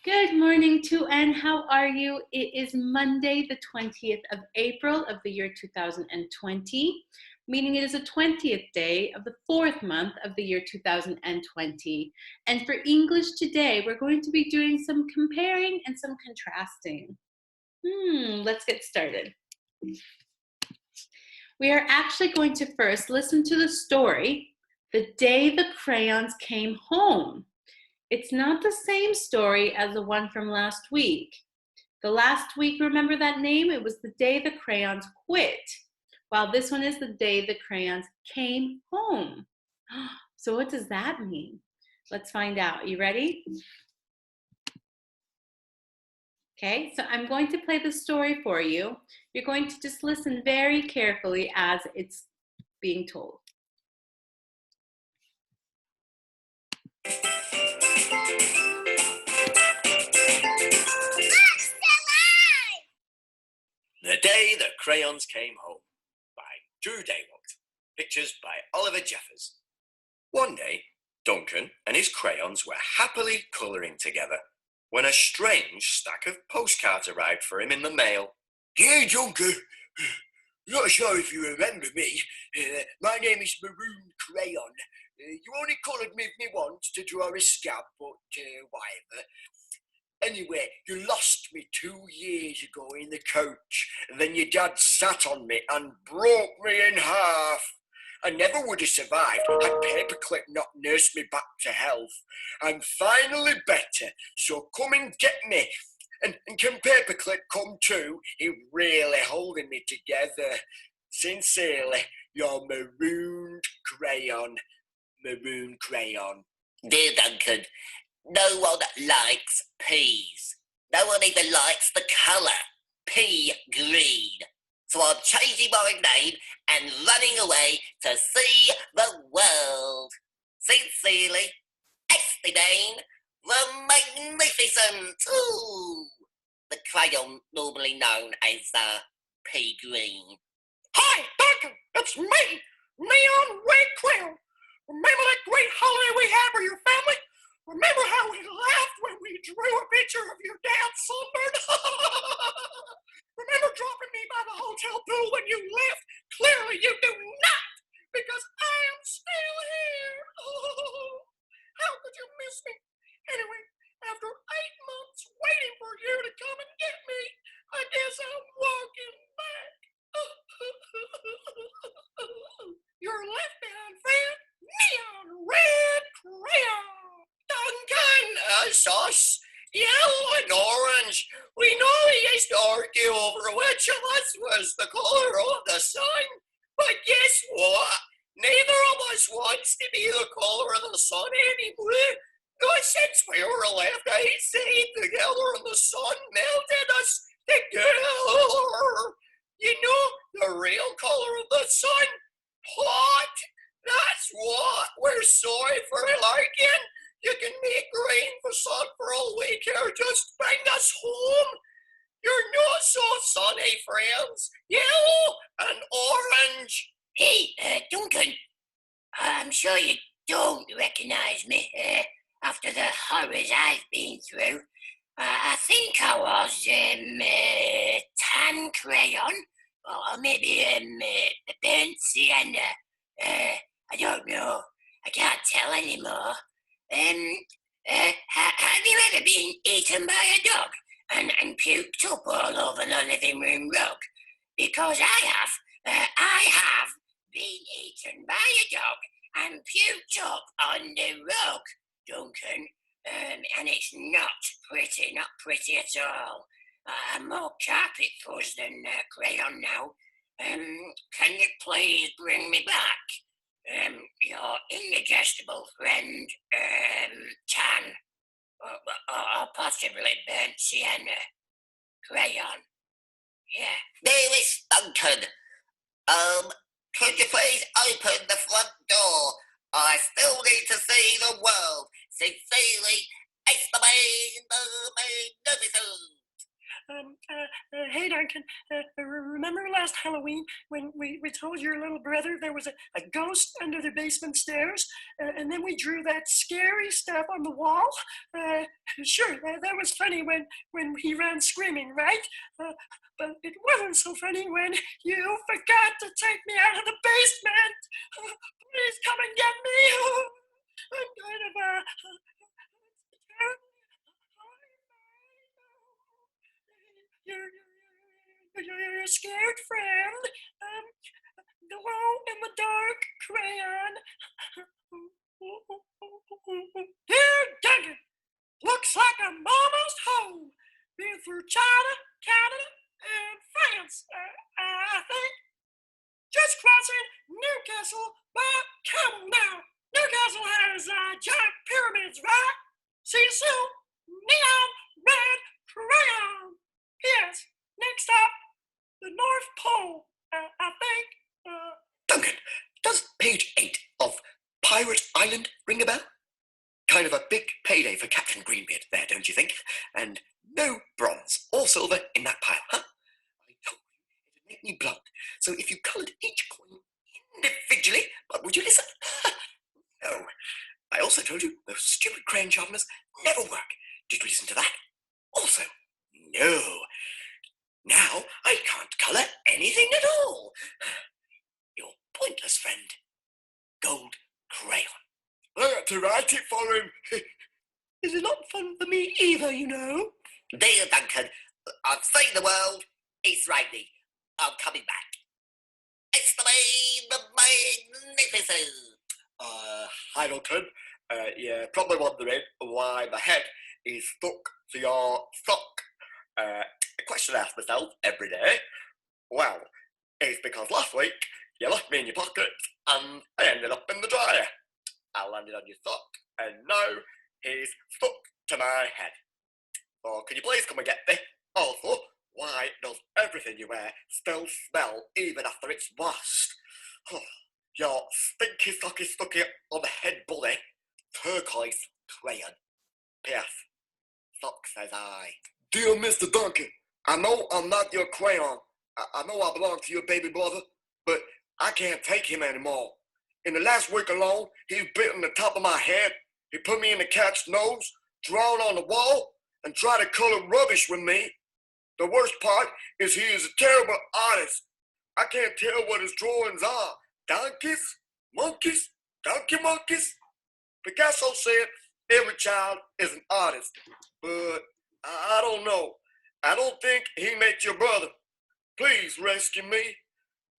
Good morning, and how are you? It is Monday, the 20th of April of the year 2020, meaning it is the 20th day of the fourth month of the year 2020. And for English today, we're going to be doing some comparing and some contrasting. Let's get started. We are actually going to first listen to the story, The Day the Crayons Came Home. It's not the same story as the one from last week. The last week, remember that name? It was the day the crayons quit, while this one is the day the crayons came home. So what does that mean? Let's find out. You ready? Okay, so I'm going to play the story for you. You're going to just listen very carefully as it's being told. The Day the Crayons Came Home by Drew Daywalt. Pictures by Oliver Jeffers. One day, Duncan and his crayons were happily colouring together when a strange stack of postcards arrived for him in the mail. Dear Duncan, not sure if you remember me. My name is Maroon Crayon. You only coloured me once to draw a scab, but whatever. Anyway, you lost me 2 years ago in the coach, and then your dad sat on me and broke me in half. I never would have survived had Paperclip not nursed me back to health. I'm finally better, so come and get me. And can Paperclip come too? He's really holding me together. Sincerely, your Maroon Crayon. Maroon Crayon. Dear Duncan, no one likes peas. No one even likes the colour, pea green. So I'm changing my name and running away to see the world. Sincerely, Estimane, the Magnificent. Ooh, the crayon normally known as pea green. Hi, Duncan, it's me, Neon Red Crayon. Remember that great holiday we had with your family? Remember how we laughed when we drew a picture of your dad's sunburn? Remember dropping me by the hotel pool when you left? Clearly you do not, because I am still here. How could you miss me? Anyway, after 8 months waiting for you to come and get me, I guess I'm walking back. Your left behind friend, Neon Red Crayon. Duncan, sauce, yellow and orange. We know we used to argue over which of us was the colour of the sun. But guess what? Neither of us wants to be the colour of the sun anymore. Not since we were left outside together and the sun melted us together. You know the real colour of the sun? Hot. That's what we're sorry for liking. You can make rain for sun for a week or just bring us home. You're not so sunny, friends. Yellow and orange. Hey, Duncan, I'm sure you don't recognise me after the horrors I've been through. I think I was Tan Crayon, or maybe burnt sienna. I don't know. I can't tell anymore. Have you ever been eaten by a dog and puked up all over the living room rug? Because I have been eaten by a dog and puked up on the rug, Duncan. And it's not pretty at all. I'm more carpet fuzz than crayon now. Can you please bring me back? Your indigestible friend, Tan, or possibly burnt sienna, crayon. Yeah. Dearest Duncan, could you please open the front door? I still need to see the world. Sincerely, Estimane the Magnificent. Hey, Duncan, remember last Halloween when we told your little brother there was a ghost under the basement stairs, and then we drew that scary stuff on the wall? Sure, that was funny when he ran screaming, right? But it wasn't so funny when you forgot to take me out of the basement. Please come and get me. I'm kind of you're scared, friend. Glow in the dark crayon. Dear Duncan, looks like I'm almost home. Been through China, Canada, and France, I think. Just crossing Newcastle, but come now. Newcastle has giant pyramids, right? See you soon. Neon red crayon. Yes, next stop, the North Pole, I think. Duncan, does page 8 of Pirate Island ring a bell? Kind of a big payday for Captain Greenbeard there, don't you think? And no bronze or silver in that pile, huh? I told you it'd make me blunt. So if you coloured each coin individually, but would you listen? No. I also told you those stupid crayon sharpeners never work. Did you listen to that? Also, no. Now I can't colour anything at all. You're pointless, friend. Gold crayon. I had to write it for him. Is it not fun for me either, you know? Dear Duncan, I've seen the world. It's raining. I'm coming back. It's the magnificent. Hamilton, you're probably wondering why my head is stuck to your sock. A question I ask myself every day. Well, it's because last week you left me in your pocket and I ended up in the dryer. I landed on your sock and now he's stuck to my head. So can you please come and get me? Also, why does everything you wear still smell even after it's washed? Your stinky socky stucky on the head bully, turquoise crayon. P.S. Sock says I. Dear Mr. Duncan, I know I'm not your crayon. I know I belong to your baby brother, but I can't take him anymore. In the last week alone, he's bitten the top of my head. He put me in the cat's nose, drawn on the wall, and tried to color rubbish with me. The worst part is he is a terrible artist. I can't tell what his drawings are. Donkeys? Monkeys? Donkey monkeys? Picasso said every child is an artist, but I don't know. I don't think he met your brother. Please rescue me.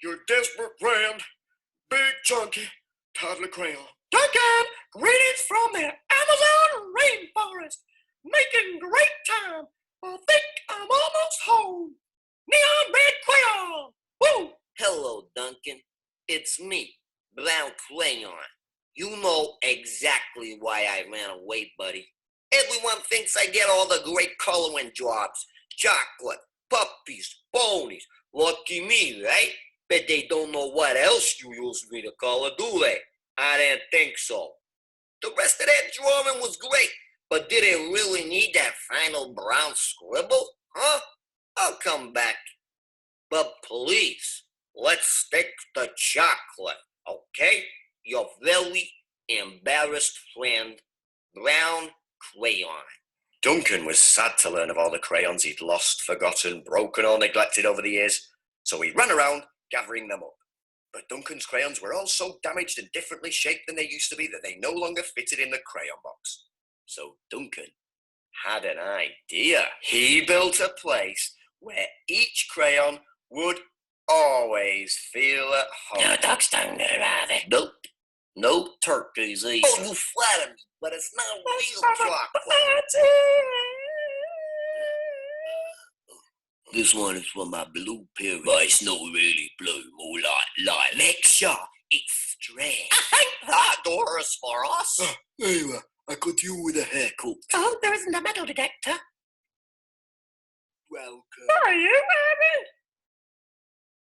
Your desperate friend, Big Chunky Toddler Crayon. Duncan, greetings from the Amazon rainforest. Making great time. I think I'm almost home. Neon red crayon. Woo! Hello, Duncan. It's me, Brown Crayon. You know exactly why I ran away, buddy. Everyone thinks I get all the great coloring jobs. Chocolate, puppies, ponies. Lucky me, right? Bet they don't know what else you use me to color, do they? I didn't think so. The rest of that drawing was great, but did it really need that final brown scribble? Huh? I'll come back. But please, let's stick to chocolate, okay? Your very embarrassed friend, Brown Crayon. Duncan was sad to learn of all the crayons he'd lost, forgotten, broken or neglected over the years, so he ran around gathering them up. But Duncan's crayons were all so damaged and differently shaped than they used to be that they no longer fitted in the crayon box. So Duncan had an idea. He built a place where each crayon would always feel at home. No dogs down there, are there? Nope. No turkeys either. Oh, you flatter me, but it's not real chocolate. This one is for my blue period. But it's not really blue, more like make sure it's straight. I think that door is for us. There you are. I could do with a haircut. Oh, there isn't a metal detector. Welcome. Are you, Mary?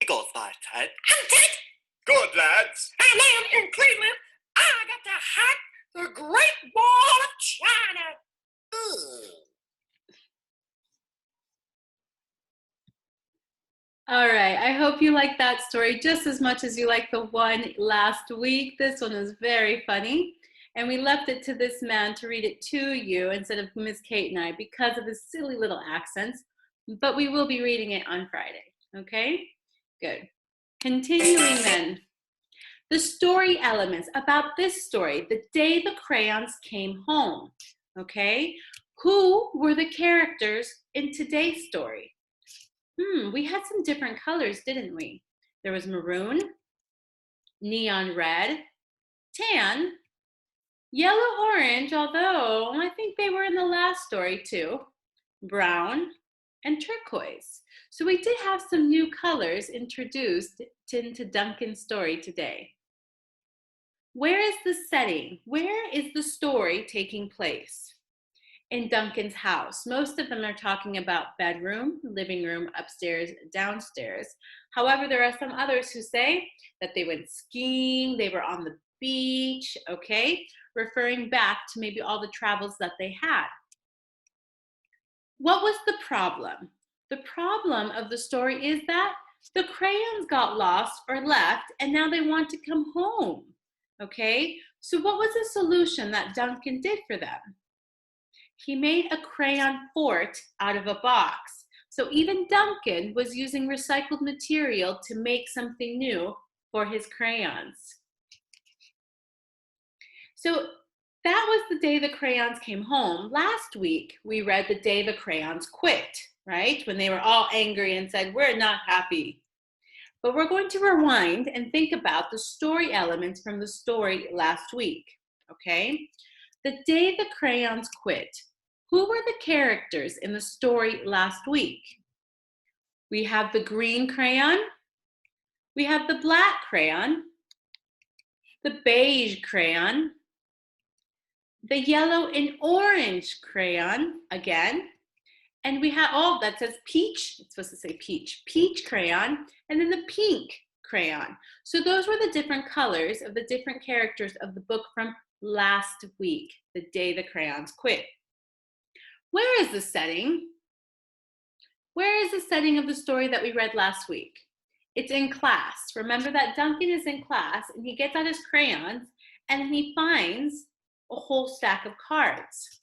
It goes by, Ted. I'm Ted. Good, lads. And then in Cleveland, I got to hack the Great Wall of China. Ugh. All right, I hope you like that story just as much as you like the one last week. This one was very funny. And we left it to this man to read it to you instead of Miss Kate and I because of his silly little accents. But we will be reading it on Friday, okay? Good. Continuing then. The story elements about this story, the day the crayons came home, okay? Who were the characters in today's story? We had some different colors, didn't we? There was maroon, neon red, tan, yellow orange, although I think they were in the last story too, brown, and turquoise. So we did have some new colors introduced into Duncan's story today. Where is the setting? Where is the story taking place? In Duncan's house. Most of them are talking about bedroom, living room, upstairs, downstairs. However, there are some others who say that they went skiing, they were on the beach, okay? Referring back to maybe all the travels that they had. What was the problem? The problem of the story is that the crayons got lost or left and now they want to come home, okay? So what was the solution that Duncan did for them? He made a crayon fort out of a box. So even Duncan was using recycled material to make something new for his crayons. So that was the day the crayons came home. Last week, we read the day the crayons quit, right? When they were all angry and said, we're not happy. But we're going to rewind and think about the story elements from the story last week, okay? The day the crayons quit. Who were the characters in the story last week? We have the green crayon. We have the black crayon. The beige crayon. The yellow and orange crayon again. And we have, oh, that says peach. It's supposed to say peach. Peach crayon. And then the pink crayon. So those were the different colors of the different characters of the book from last week, the day the crayons quit. Where is the setting? Where is the setting of the story that we read last week? It's in class. Remember that Duncan is in class and he gets out his crayons and he finds a whole stack of cards.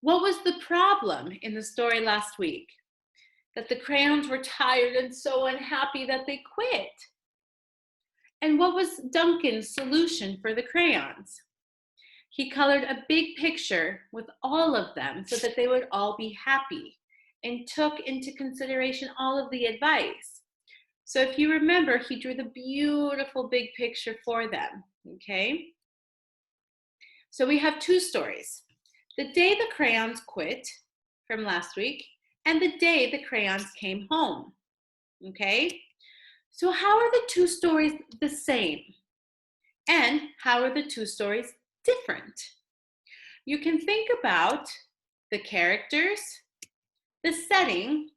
What was the problem in the story last week? That the crayons were tired and so unhappy that they quit. And what was Duncan's solution for the crayons? He colored a big picture with all of them so that they would all be happy and took into consideration all of the advice. So if you remember, he drew the beautiful big picture for them, okay? So we have two stories. The day the crayons quit from last week and the day the crayons came home, okay? So how are the two stories the same? And how are the two stories different? You can think about the characters, the setting,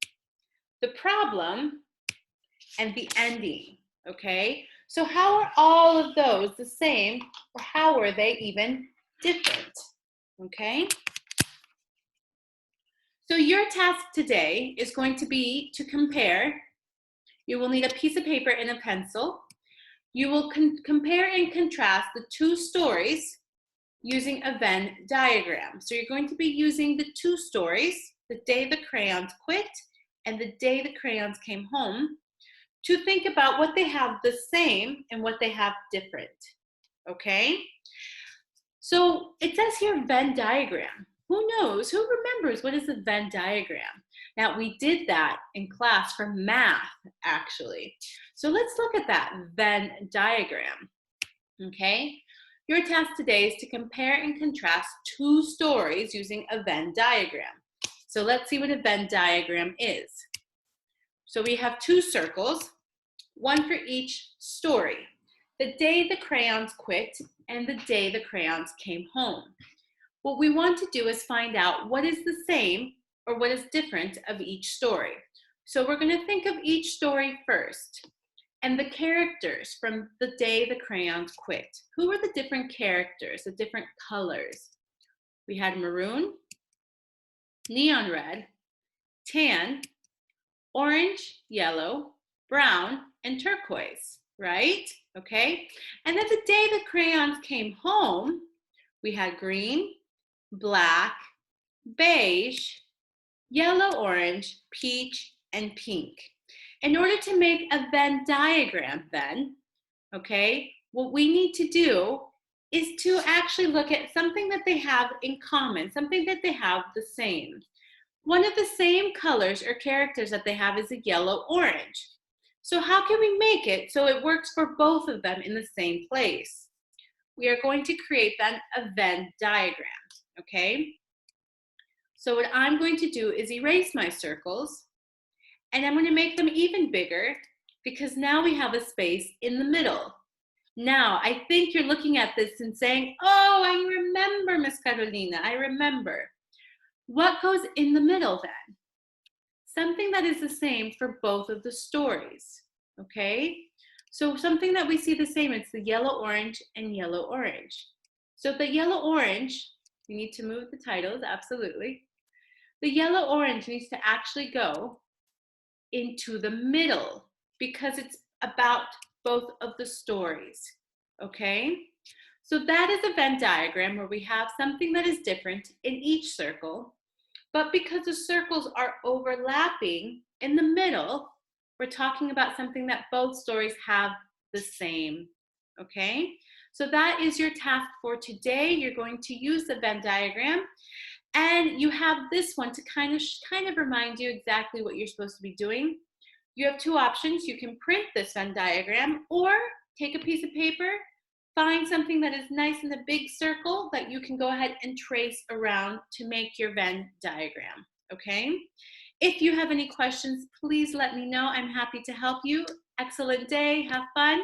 the problem, and the ending, okay? So how are all of those the same, or how are they even different, okay? So your task today is going to be to compare. You will need a piece of paper and a pencil. You will compare and contrast the two stories using a Venn diagram. So you're going to be using the two stories, the day the crayons quit and the day the crayons came home, to think about what they have the same and what they have different, okay? So it says here Venn diagram. Who knows, who remembers what is a Venn diagram? Now we did that in class for math, actually. So let's look at that Venn diagram, okay? Your task today is to compare and contrast two stories using a Venn diagram. So let's see what a Venn diagram is. So we have two circles, one for each story. The day the crayons quit and the day the crayons came home. What we want to do is find out what is the same or what is different of each story. So we're going to think of each story first. And the characters from the day the crayons quit. Who were the different characters, the different colors? We had maroon, neon red, tan, orange, yellow, brown, and turquoise, right? Okay. And then the day the crayons came home, we had green, black, beige, yellow, orange, peach, and pink. In order to make a Venn diagram then, okay, what we need to do is to actually look at something that they have in common, something that they have the same. One of the same colors or characters that they have is a yellow orange. So how can we make it so it works for both of them in the same place? We are going to create then a Venn diagram, okay? So what I'm going to do is erase my circles, and I'm going to make them even bigger because now we have a space in the middle. Now, I think you're looking at this and saying, oh, I remember, Miss Carolina, I remember. What goes in the middle then? Something that is the same for both of the stories, okay? So something that we see the same, it's the yellow, orange, and yellow, orange. So the yellow, orange, we need to move the titles, absolutely. The yellow, orange needs to actually go into the middle because it's about both of the stories, okay? So that is a Venn diagram where we have something that is different in each circle, but because the circles are overlapping in the middle, we're talking about something that both stories have the same, okay? So that is your task for today. You're going to use the Venn diagram, and you have this one to kind of remind you exactly what you're supposed to be doing. You have two options. You can print this Venn diagram or take a piece of paper, find something that is nice in a big circle that you can go ahead and trace around to make your Venn diagram, okay? If you have any questions, please let me know. I'm happy to help you. Excellent day. Have fun.